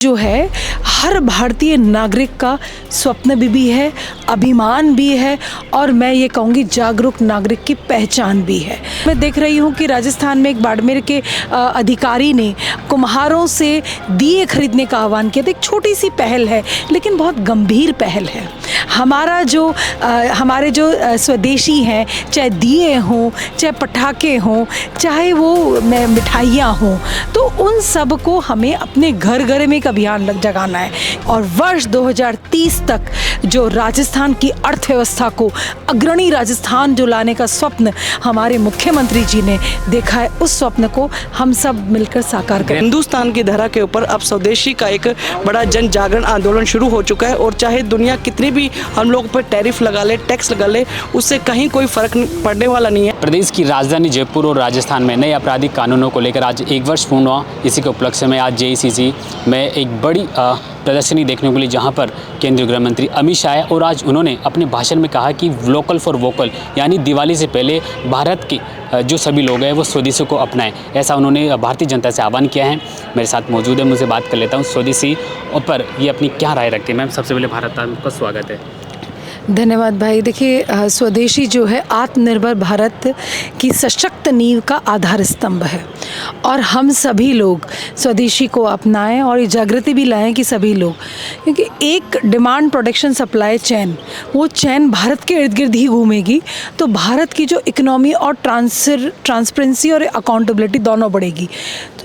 जो है हर भारतीय नागरिक का स्वप्न भी है, अभिमान भी है और मैं ये कहूँगी जागरूक नागरिक की पहचान भी है। मैं देख रही हूँ कि राजस्थान में एक बाड़मेर के अधिकारी ने कुम्हारों से दिए खरीदने का आह्वान किया था। एक छोटी सी पहल है लेकिन बहुत गंभीर पहल है। हमारे जो स्वदेशी हैं, चाहे दिए हों, चाहे पटाखे हों, चाहे वो मिठाइयाँ हों, तो उन सब को हमें अपने घर घर में एक अभियान जगाना है। और वर्ष 2030 तक जो राजस्थान की अर्थव्यवस्था को अग्रणी राजस्थान जो लाने का स्वप्न हमारे मुख्यमंत्री जी ने देखा है, उस स्वप्न को हम सब मिलकर साकार करें। हिंदुस्तान की धरा के ऊपर अब स्वदेशी का एक बड़ा जन जागरण आंदोलन शुरू हो चुका है और चाहे दुनिया कितनी भी हम लोग पर टैरिफ लगा ले, टैक्स लगा ले, उससे कहीं कोई फर्क पड़ने वाला नहीं है। प्रदेश की राजधानी जयपुर और राजस्थान में नए आपराधिक कानूनों को लेकर आज 1 वर्ष पूर्ण हुआ। इसी के उपलक्ष्य में आज JECC में एक बड़ी प्रदर्शनी देखने को मिली, जहां पर केंद्रीय गृह मंत्री अमित शाह है और आज उन्होंने अपने भाषण में कहा कि लोकल फॉर वोकल, यानी दिवाली से पहले भारत के जो सभी लोग हैं वो स्वदेशी को अपनाएं। ऐसा उन्होंने भारतीय जनता से आह्वान किया है। मेरे साथ मौजूद है, मुझसे बात कर लेता हूँ स्वदेशी पर ये अपनी क्या राय रखते हैं। मैम, सबसे पहले भारत आपका स्वागत है। धन्यवाद भाई। देखिए, स्वदेशी जो है आत्मनिर्भर भारत की सशक्त नींव का आधार स्तंभ है और हम सभी लोग स्वदेशी को अपनाएं और ये जागृति भी लाएं कि सभी लोग, क्योंकि एक डिमांड प्रोडक्शन सप्लाई चेन, वो चेन भारत के इर्द गिर्द ही घूमेगी तो भारत की जो इकोनॉमी और ट्रांसपेरेंसी और अकाउंटेबिलिटी दोनों बढ़ेगी।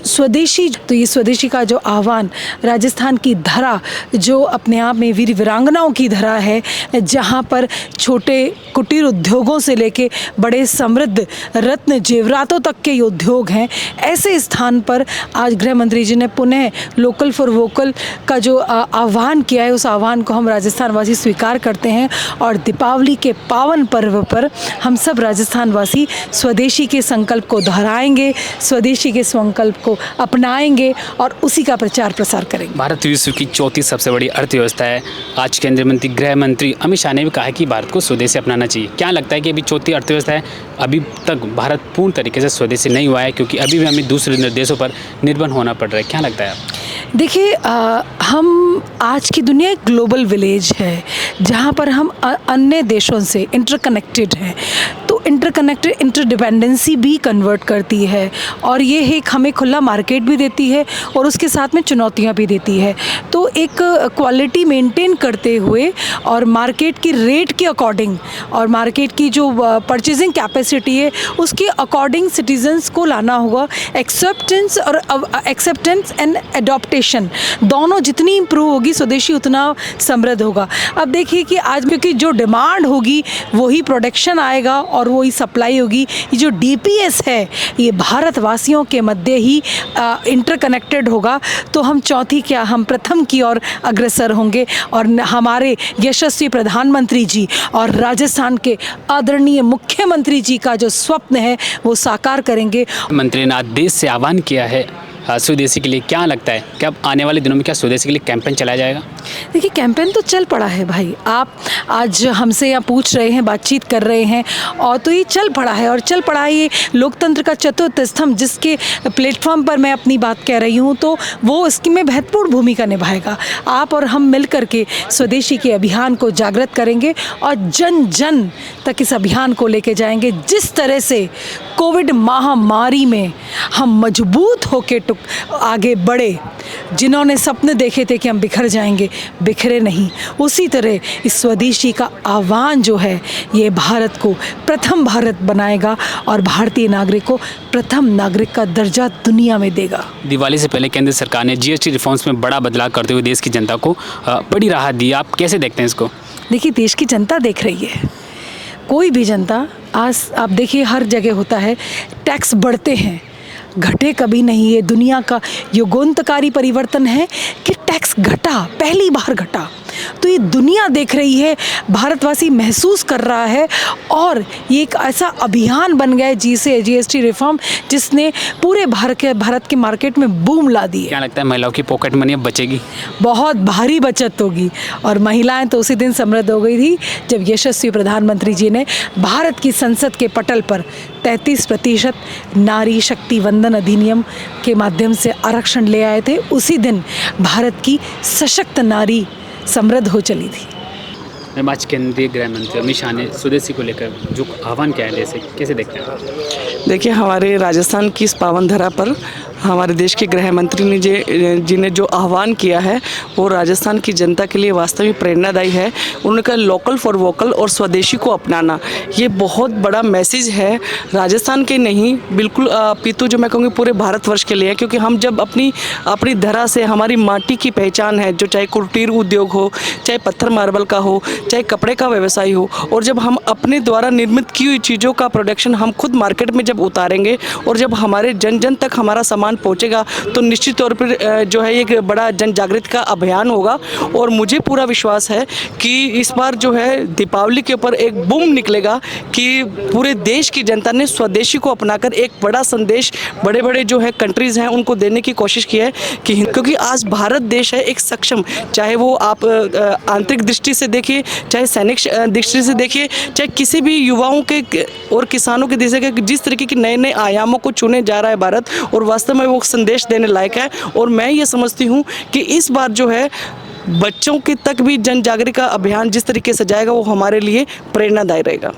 स्वदेशी, तो ये स्वदेशी का जो आह्वान, राजस्थान की धरा जो अपने आप में वीर वीरांगनाओं की धरा है, जहाँ पर छोटे कुटीर उद्योगों से लेके बड़े समृद्ध रत्न जेवरातों तक के उद्योग हैं, ऐसे स्थान पर आज गृह मंत्री जी ने पुनः लोकल फॉर वोकल का जो आह्वान किया है, उस आह्वान को हम राजस्थान वासी स्वीकार करते हैं और दीपावली के पावन पर्व पर हम सब राजस्थान वासी स्वदेशी के संकल्प को दोहराएंगे, स्वदेशी के संकल्प को अपनाएंगे और उसी का प्रचार प्रसार करेंगे। भारत विश्व की चौथी सबसे बड़ी अर्थव्यवस्था है। आज केंद्रीय मंत्री गृह मंत्री अमित शाह ने भी कहा है कि भारत को स्वदेशी अपनाना चाहिए। क्या लगता है कि अभी चौथी अर्थव्यवस्था है, अभी तक भारत पूर्ण तरीके से स्वदेशी नहीं हुआ है, क्योंकि अभी भी हमें दूसरे देशों पर निर्भर होना पड़ रहा है? क्या लगता है? देखिए, हम आज की दुनिया एक ग्लोबल विलेज है जहाँ पर हम अन्य देशों से इंटरकनेक्टेड हैं, तो इंटरडिपेंडेंसी भी कन्वर्ट करती है और ये एक हमें खुला मार्केट भी देती है और उसके साथ में चुनौतियाँ भी देती है। तो एक क्वालिटी मेंटेन करते हुए और मार्केट की रेट के अकॉर्डिंग और मार्केट की जो परचेजिंग कैपेसिटी है उसके अकॉर्डिंग सिटीजन्स को लाना होगा। एक्सेप्टेंस एंड एडॉप्टेशन दोनों जितनी इम्प्रूव होगी, स्वदेशी उतना समृद्ध होगा। अब देखिए कि आज क्योंकि जो डिमांड होगी वही प्रोडक्शन आएगा और वही सप्लाई होगी। ये जो DPS है ये भारतवासियों के मध्य ही इंटरकनेक्टेड होगा, तो हम चौथी क्या, हम प्रथम की ओर अग्रसर होंगे और हमारे यशस्वी प्रधानमंत्री जी और राजस्थान के आदरणीय मुख्यमंत्री जी का जो स्वप्न है वो साकार करेंगे। मंत्री ने देश से आह्वान किया है स्वदेशी के लिए। क्या लगता है कि अब आने वाले दिनों में क्या स्वदेशी के लिए कैंपेन चलाया जाएगा? देखिए, कैंपेन तो चल पड़ा है भाई। आप आज हमसे यहाँ पूछ रहे हैं, बातचीत कर रहे हैं, और तो ये चल पड़ा है और चल पड़ा है। ये लोकतंत्र का चतुर्थ स्तंभ जिसके प्लेटफॉर्म पर मैं अपनी बात कह रही हूँ, तो वो इसकी में महत्वपूर्ण भूमिका निभाएगा। आप और हम मिल करके स्वदेशी के अभियान को जागृत करेंगे और जन जन तक इस अभियान को लेके जाएंगे। जिस तरह से कोविड महामारी में हम मजबूत होकर आगे बढ़े, जिन्होंने सपने देखे थे कि हम बिखर जाएंगे, बिखरे नहीं, उसी तरह इस स्वदेशी का आह्वान जो है ये भारत को प्रथम भारत बनाएगा और भारतीय नागरिक को प्रथम नागरिक का दर्जा दुनिया में देगा। दिवाली से पहले केंद्र सरकार ने GST रिफॉर्म्स में बड़ा बदलाव करते हुए देश की जनता को बड़ी राहत दी। आप कैसे देखते हैं इसको? देखिए, देश की जनता देख रही है, कोई भी जनता। आज आप देखिए हर जगह होता है, टैक्स बढ़ते हैं, घटे कभी नहीं। ये दुनिया का युगांतकारी परिवर्तन है कि टैक्स घटा, पहली बार घटा। तो ये दुनिया देख रही है, भारतवासी महसूस कर रहा है और ये एक ऐसा अभियान बन गया है जीएसटी रिफॉर्म जिसने पूरे भारत के मार्केट में बूम ला दी है। क्या लगता है महिलाओं की पॉकेट मनी अब बचेगी? बहुत भारी बचत होगी और महिलाएं तो उसी दिन समृद्ध हो गई थी जब यशस्वी प्रधानमंत्री जी ने भारत की संसद के पटल पर 33% नारी शक्ति वंदन अधिनियम के माध्यम से आरक्षण ले आए थे। उसी दिन भारत की सशक्त नारी समृद्ध हो चली थी। मैम, आज केंद्रीय गृह मंत्री अमित शाह ने स्वदेशी को लेकर जो आह्वान किया है, जैसे कैसे देखते हैं? देखिए, हमारे राजस्थान की इस पावन धरा पर हमारे देश के गृह मंत्री ने जी ने जो आह्वान किया है वो राजस्थान की जनता के लिए वास्तविक प्रेरणादायी है। उन्होंने कहा लोकल फॉर वोकल और स्वदेशी को अपनाना, ये बहुत बड़ा मैसेज है राजस्थान के नहीं बिल्कुल अपितु जो मैं कहूँगी पूरे भारतवर्ष के लिए है। क्योंकि हम जब अपनी धरा से हमारी माटी की पहचान है, जो चाहे कुटीर उद्योग हो, चाहे पत्थर मार्बल का हो, चाहे कपड़े का व्यवसाय हो, और जब हम अपने द्वारा निर्मित की हुई चीज़ों का प्रोडक्शन हम खुद मार्केट में जब उतारेंगे और जब हमारे जन जन तक हमारा सामान पहुंचेगा तो निश्चित तौर पर जो है एक बड़ा जन जागृति का अभियान होगा। और मुझे पूरा विश्वास है कि इस बार जो है दीपावली के ऊपर एक बूम निकलेगा कि पूरे देश की जनता ने स्वदेशी को अपनाकर एक बड़ा संदेश बड़े बड़े जो है कंट्रीज़ हैं उनको देने की कोशिश की है कि क्योंकि आज भारत देश है एक सक्षम, चाहे वो आप आंतरिक दृष्टि से देखिए, चाहे सैनिक दृष्टि से देखिए, चाहे किसी भी युवाओं के और किसानों के दिशा के जिस तरीके के नए नए आयामों को चुने जा रहा है भारत, और वास्तव में वो संदेश देने लायक है। और मैं ये समझती हूँ कि इस बार जो है बच्चों के तक भी जन जागरूकता अभियान जिस तरीके से जाएगा वो हमारे लिए प्रेरणादायी रहेगा।